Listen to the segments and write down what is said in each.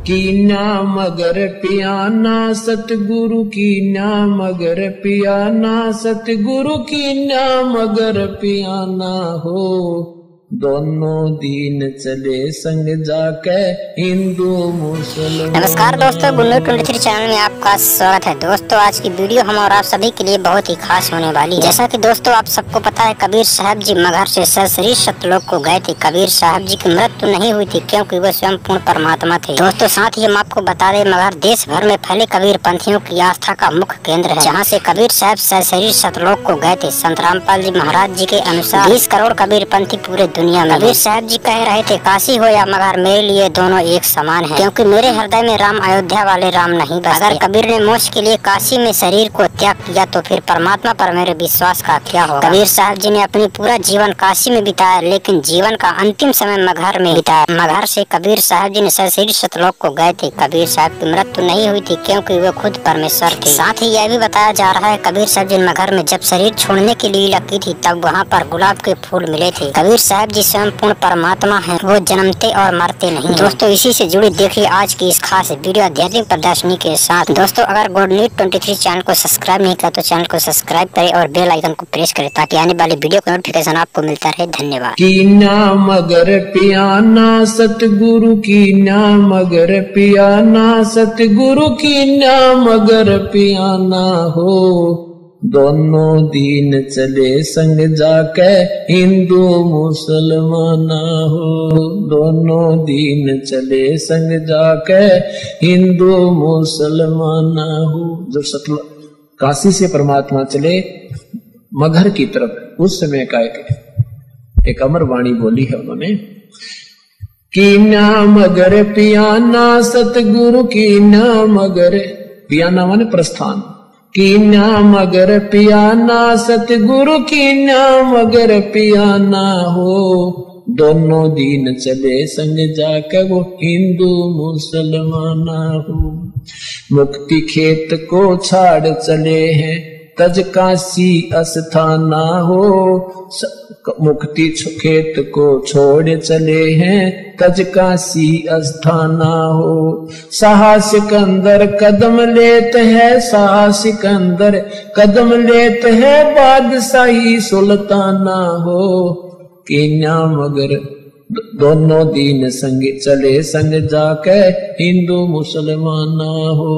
की नाम मगर पियाना सतगुरु की नाम मगर पियाना सतगुरु की नाम मगर पियाना हो। दोनों दीन चले संग जाके हिंदू मुसलमान। नमस्कार दोस्तों, गुन्नू 23 चैनल में आपका स्वागत है। दोस्तों आज की वीडियो हम और आप सभी के लिए बहुत ही खास होने वाली है। जैसा कि दोस्तों आप सबको पता है, कबीर साहब जी मगहर से सरसरी सतलोक को गए थे। कबीर साहब जी की मृत्यु नहीं हुई थी क्योंकि वो स्वयं पूर्ण परमात्मा थे। दोस्तों साथ ही हम आपको बता दें, मगहर देश भर में फैले कबीर पंथियों की आस्था का मुख्य केंद्र है, जहाँ से कबीर साहब सरसरी सतलोक को गए थे। संत रामपाल जी महाराज जी के अनुसार 20 करोड़ कबीर पंथी पूरे दुनिया में। कबीर साहब जी कह रहे थे, काशी हो या मगहर मेरे लिए दोनों एक समान है, क्योंकि मेरे हृदय में राम अयोध्या वाले राम नहीं बसते। अगर कबीर ने मोक्ष के लिए काशी में शरीर को त्याग किया तो फिर परमात्मा पर मेरे विश्वास का क्या होगा। कबीर साहब जी ने अपनी पूरा जीवन काशी में बिताया, लेकिन जीवन का अंतिम समय मगहर में बिताया। मगहर से कबीर साहब जी ने सरसरी सतलोक को गए थे। कबीर साहब की मृत्यु नहीं हुई थी क्योंकि वो खुद परमेश्वर थे। साथ ही यह भी बताया जा रहा है, कबीर साहब जी मगहर में जब शरीर छोड़ने की लीला की थी तब वहाँ पर गुलाब के फूल मिले थे। कबीर साहब जी स्वयं पूर्ण परमात्मा है, वो जन्मते और मरते नहीं। दोस्तों इसी से जुड़ी देखिए आज की इस खास वीडियो आध्यात्मिक प्रदर्शनी के साथ। दोस्तों अगर गुन्नू 23 चैनल को सब्सक्राइब नहीं किया तो चैनल को सब्सक्राइब करें और बेल आइकन को प्रेस करें ताकि आने वाली वीडियो का नोटिफिकेशन आपको मिलता रहे। धन्यवाद। की नाम मगर पियाना सतगुरु की नाम मगर पियाना सतगुरु की नाम मगर पियाना हो। दोनों दीन चले संग जाके हिंदू मुसलमान हो। दोनों दीन चले संग जाके हिंदू मुसलमान हो। जब सतल काशी से परमात्मा चले मगहर की तरफ, उस समय का एक अमर वाणी बोली है उन्होंने कि नाम मगर पियाना सतगुरु की नाम मगर, पियाना माने प्रस्थान, की नाम मगर पियाना सतगुरु की नाम मगर पियाना हो। दोनों दीन चले संग जाकर वो हिंदू मुसलमान हो। मुक्ति खेत को छाड़ चले हैं तज काशी अस्थाना हो। मुक्ति खेत को छोड़ चले हैं तज काशी अस्थाना हो। साहसिक अंदर कदम लेते हैं, साहसिक अंदर कदम लेते हैं बादशाही सुल्ताना हो। कि नाम मगर दोनों दीन संग चले संग जाके हिंदू मुसलमान हो।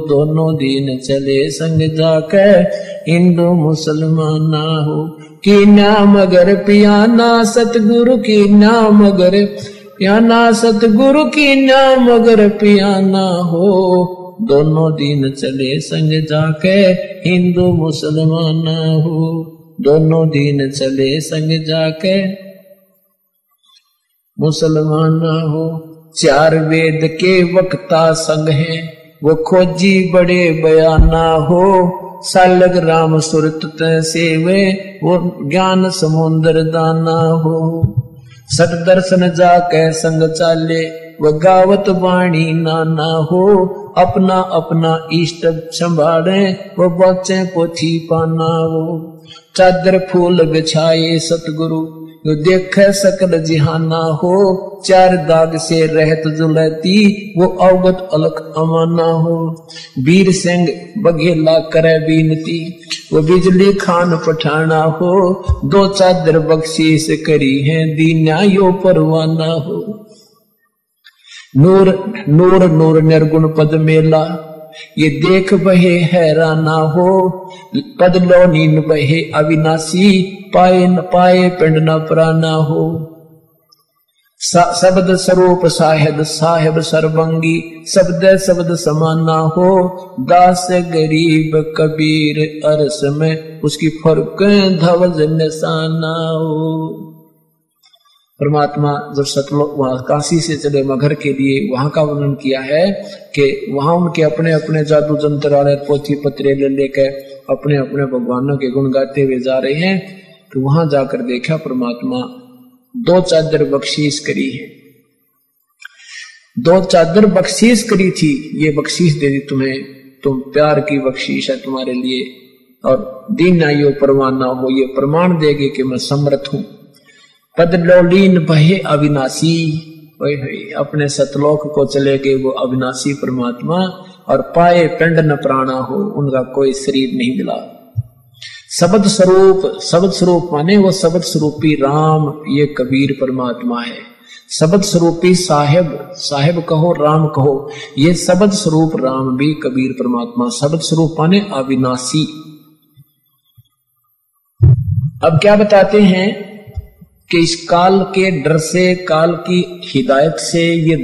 दोनों दीन चले संग जाके हिंदू मुसलमान हो। की नाम मगर पियाना सतगुरु की नाम मगर पियाना सतगुरु की नाम मगर पियाना हो। दोनों दीन चले संग जाके हिंदू मुसलमान हो। दोनों दीन चले संग जाके मुसलमान हो। चार वेद के वक्ता संग हैं वो खोजी बड़े बयाना हो। सालग राम सुरत सेवे वो ज्ञान समुद्र दाना हो। सत दर्शन जाके संग चाले वो गावत वाणी नाना हो। अपना अपना इष्ट संभाले वो बच्चे पोथी पाना हो। चादर फूल बिछाए सतगुरु जो देख सकल जिहाना हो। चार दाग से रहत जुलती वो अवगत अलख अमाना हो। वीर सिंह बघेला करे बीनती वो बिजली खान पठाना हो। दो चादर बख्शीश करी है दीना यो परवाना हो। नूर नूर नूर निर्गुण पद मेला ये देख बहे हैराना हो। पद लो नीन बहे अविनाशी पाए न पाए पिंड न प्राना हो। शब्द स्वरूप साहेब साहेब सर्वंगी शब्द शब्द समाना हो। दास गरीब कबीर अरस में उसकी फर्क धवज निशाना हो। परमात्मा जब सतलोक वहां काशी से चले मगहर के लिए, वहां का वर्णन किया है कि वहां उनके अपने अपने जादू जंत्र वाले पोथी पत्रे ले लेकर अपने अपने भगवानों के गुण गाते हुए जा रहे हैं। तो वहां जाकर देखा परमात्मा दो चादर बख्शीश करी है। दो चादर बख्शीश करी थी, ये बख्शीश दे दी तुम्हें, तुम प्यार की बख्शीश है तुम्हारे लिए। और दीना यो परवाना हो, ये प्रमाण देगे कि मैं समर्थ हूं। पद लोलीन बहे अविनाशी वही अपने सतलोक को चले गए वो अविनाशी परमात्मा, और पाए पिंड न प्राणा हो, उनका कोई शरीर नहीं मिला। शब्द स्वरूप माने वो शब्द स्वरूपी राम, ये कबीर परमात्मा है। शब्द स्वरूपी साहेब कहो राम कहो, ये शब्द स्वरूप राम भी कबीर परमात्मा। शब्द स्वरूप माने अविनाशी। अब क्या बताते हैं कि इस काल के डर से, काल की हिदायत से ये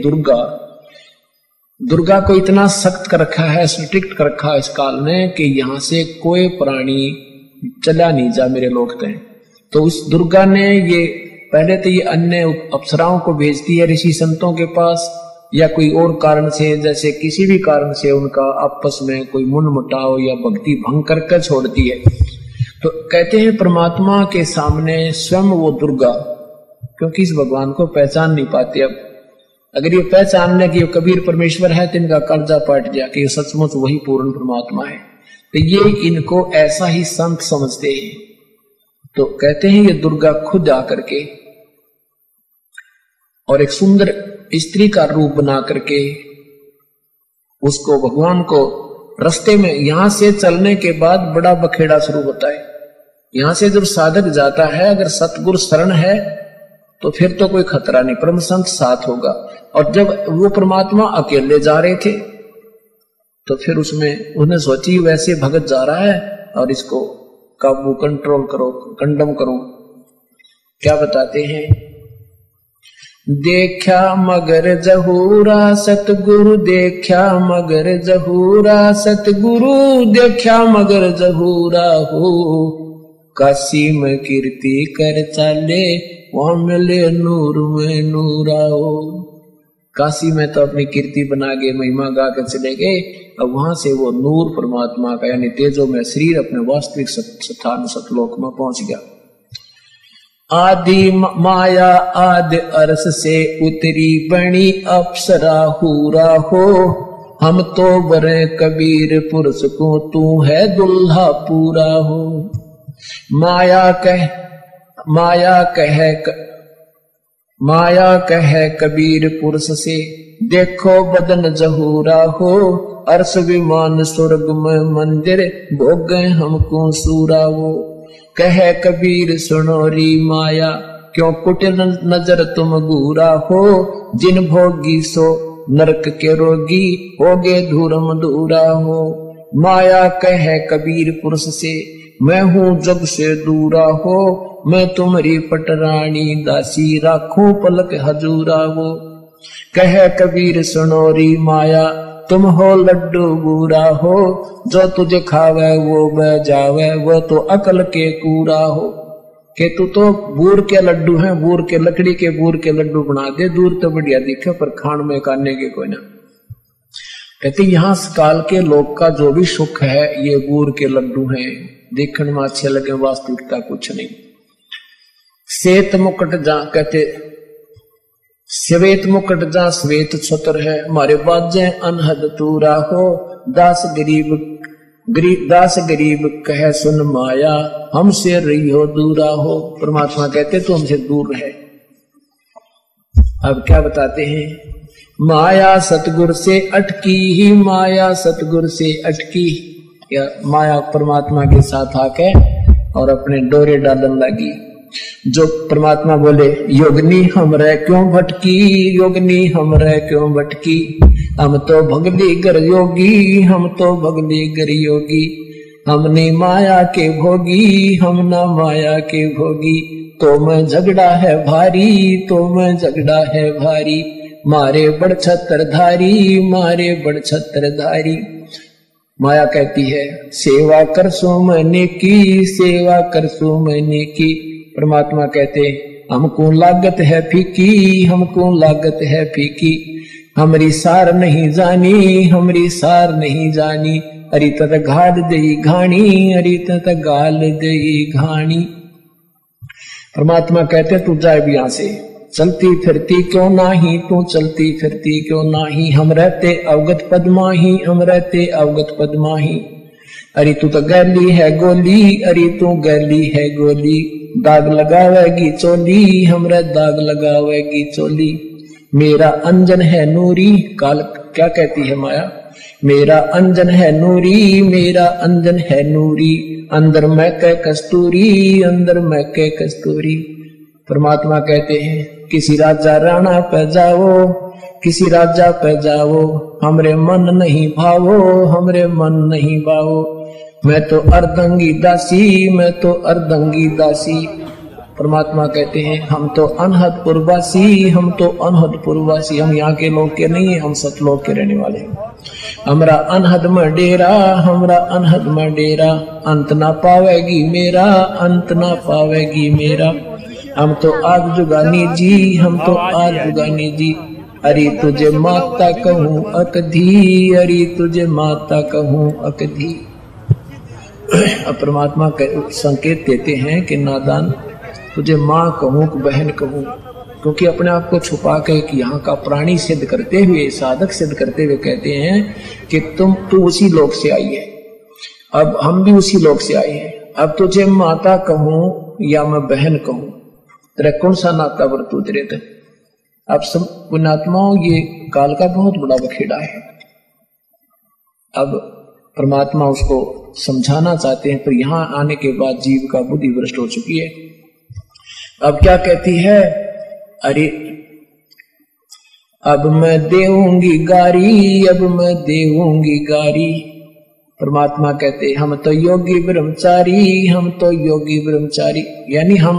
दुर्गा को इतना सख्त कर रखा है, स्ट्रिक्ट कर रखा है इस काल ने कि यहां से कोई प्राणी चला नहीं जा मेरे लोग तक। तो उस दुर्गा ने ये पहले तो ये अन्य अप्सराओं को भेजती है ऋषि संतों के पास, या कोई और कारण से, जैसे किसी भी कारण से उनका आपस में कोई मनमुटाव या भक्ति भंग करके छोड़ती है। तो कहते हैं परमात्मा के सामने स्वयं वो दुर्गा, क्योंकि इस भगवान को पहचान नहीं पाते। अब अगर ये पहचान ले कि ये कबीर परमेश्वर है तो इनका कर्जा पट गया कि ये सचमुच वही पूर्ण परमात्मा है। तो ये इनको ऐसा ही संत समझते हैं। तो कहते हैं ये दुर्गा खुद आकर के और एक सुंदर स्त्री का रूप बना करके उसको, भगवान को रास्ते में, यहां से चलने के बाद बड़ा बखेड़ा शुरू होता है। यहां से जब साधक जाता है, अगर सतगुरु शरण है तो फिर तो कोई खतरा नहीं, परम संत साथ होगा। और जब वो परमात्मा अकेले जा रहे थे तो फिर उन्हें सोची वैसे भगत जा रहा है और इसको काबू, कंट्रोल करो, कंडम करो। क्या बताते हैं, देखा मगर जहूरा सतगुरु, देखा मगर जहूरा सतगुरु, देखा मगर जहूरा हो, काशी में कीर्ति कर चाले, वहां मिले नूर में नूरा हो। काशी में तो अपनी कीर्ति बना के महिमा गा के चले गए, अब वहां से वो नूर परमात्मा का यानी तेजो में शरीर अपने वास्तविक स्थान सतलोक में पहुंच गया। आदि माया आदि अरस से उतरी बनी अप्सरा हूरा हो, हम तो बरे कबीर पुरुष को, तू है दुल्हा पूरा हो। माया कहे कबीर पुरुष से, देखो बदन जहूरा हो, अर्श विमान स्वर्ग में मंदिर, भोग गए हमको सूरा हो। कहे कबीर सुनो री माया, क्यों कुटिल नजर तुम घूरा हो, जिन भोगी सो नरक के रोगी, होगे धूरम धूरा हो। माया कहे कबीर पुरुष से, मैं हूँ जग से दूरा हो, मैं तुम्हारी पटरानी दासी, राखूं पलक हजूरा हो। कहे कबीर सुनो री माया, तुम हो लड्डू बूरा हो, जो तुझे खावे वो बह जावे, वो तो अकल के कूरा हो। कि तू तो बूर के लड्डू हैं, बूर के लकड़ी के बूर के लड्डू बना दे, दूर तो बढ़िया दिखे पर खान में काटने के कोई ना। कहते यहाँ काल के लोग का जो भी सुख है ये बूर के लड्डू हैं, देखने में अच्छे लगे, वास्तविकता कुछ नहीं। श्वेत मुकुट जा, कहते श्वेत मुकुट जा श्वेत छत्र है, हमारे बाजे अनहद तूरा हो, दास गरीब कहे सुन माया, हमसे रही हो दूरा हो। परमात्मा कहते तो हमसे दूर रहे। अब क्या बताते हैं, माया सतगुर से अटकी ही, माया सतगुर से अटकी, या माया परमात्मा के साथ आके और अपने डोरे डालने लगी। जो परमात्मा बोले योगनी हमरे क्यों भटकी, योगनी हमरे क्यों भटकी, हम तो भगली गर योगी, हम तो भगली गर योगी, हमने माया के भोगी, हम ना माया के भोगी, तो मैं झगड़ा है भारी, तो मैं झगड़ा है भारी, मारे बड़ छत्रधारी, मारे बड़ छत्रधारी। माया कहती है सेवा कर सो मैंने की, सेवा कर सो मैंने की। परमात्मा कहते हमको लागत है फीकी, हमको लागत है फीकी, हमारी सार नहीं जानी, हमारी सार नहीं जानी, अरे तत घाल दई घाणी, अरे तत गाल दई घाणी। परमात्मा कहते तू जाए भी यहां से, चलती फिरती क्यों नाही, तू चलती फिरती क्यों नाही, हम रहते अवगत पद्माही, हम रहते अवगत पद्माही, अरे तू तो गैली है गोली, अरे तू गैली है गोली, दाग लगावेगी चोली, हमरा दाग लगावेगी चोली, मेरा अंजन है नूरी। काल क्या कहती है माया? मेरा अंजन है नूरी, मेरा अंजन है नूरी, अंदर मैं कै कस्तूरी, अंदर मैं कै कस्तूरी। परमात्मा कहते हैं किसी राजा राणा पे जाओ, किसी राजा पे जाओ, हमरे मन नहीं भावो, हमरे मन नहीं भावो। मैं तो अर्धंगी दासी, मैं तो अर्धंगी दासी। परमात्मा कहते हैं हम तो अनहदपुरवासी, हम तो अनहदपुरवासी। हम यहाँ के लोग के नहीं है, हम सतलोक के रहने वाले हैं। हमरा अनहद में डेरा, हमरा अनहद में डेरा, अंत ना पावेगी मेरा, अंत ना पावेगी मेरा। हम तो आग जुगानी जी, हम तो आग जुगानी जी। अरे तुझे माता कहूँ अकधी, अरे तुझे माता कहूँ अकधी। अब परमात्मा संकेत देते हैं कि नादान तुझे माँ कहूँ कि बहन कहूँ, क्योंकि अपने आप को छुपा के कि यहाँ का प्राणी सिद्ध करते हुए, साधक सिद्ध करते हुए कहते हैं कि तू उसी लोक से आई है, अब हम भी उसी लोक से आए हैं। अब तुझे माता कहूँ या मैं बहन कहूँ, तेरा कौन सा नाता बरतूत रहता है? अब सब पुण्यात्माओं, ये काल का बहुत बड़ा बखेड़ा है। अब परमात्मा उसको समझाना चाहते हैं, पर यहाँ आने के बाद जीव का बुद्धि भ्रष्ट हो चुकी है। अब क्या कहती है? अरे अब मैं देऊंगी गारी, अब मैं देऊंगी गारी। परमात्मा कहते हम तो योगी ब्रह्मचारी, हम तो योगी ब्रह्मचारी, यानी हम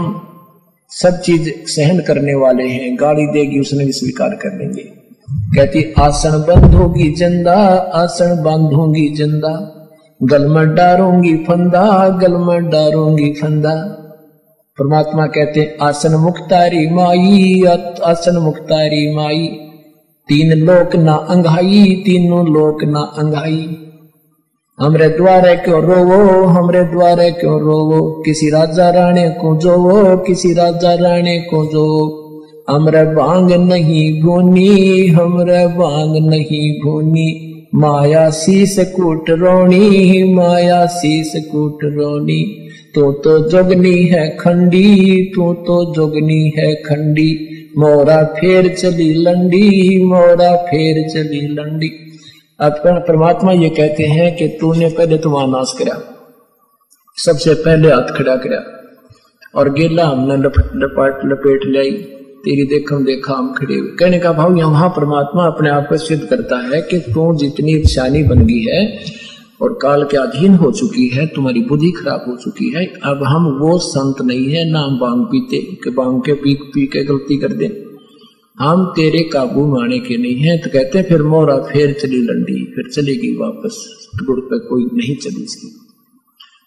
सब चीज सहन करने वाले हैं। गाली देगी उसने भी स्वीकार कर लेंगे। कहती आसन बंधोगी जंदा, आसन बांधूंगी जंदा, गल में डारूंगी फंदा, गल में डारूंगी फंदा। परमात्मा कहते आसन मुक्तारी माई, आसन मुक्तारी माई, तीन लोक ना अंघाई, तीनों लोक ना अंघाई। हमरे द्वारे क्यों रोवो, हमरे द्वारे क्यों रोवो, किसी राजा राणे को जोवो, किसी राजा राणे को जो। हमरे भांग नहीं भूनी, हमरे भांग नहीं भूनी, माया शीस कूट रोणी, माया शीस कूट रोणी। तो जोगनी है खंडी, तो जोगनी है खंडी, मोरा फेर चली लंडी, मोरा फेर चली लंडी। अब परमात्मा ये कहते हैं कि तूने पहले तो वहां नाश करा, सबसे पहले हाथ खड़ा करा, और गेला हमने लपेट लाई, तेरी देखम देखा हम खड़े हुए। कहने का भाव यहाँ परमात्मा अपने आप को सिद्ध करता है कि तू जितनी शानी बन गई है और काल के अधीन हो चुकी है, तुम्हारी बुद्धि खराब हो चुकी है। अब हम वो संत नहीं है ना हम भांग पीते कि भांग के पी के गलती कर दे, हम तेरे काबू में आने के नहीं है। तो कहते हैं फिर मोरा फेर चली लंडी, फिर चलेगी वापस, गुड़ पे कोई नहीं चली इसकी।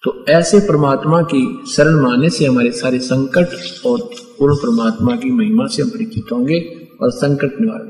तो ऐसे परमात्मा की शरण माने से हमारे सारे संकट और पूर्ण परमात्मा की महिमा से हम परिचित होंगे और संकट निवारण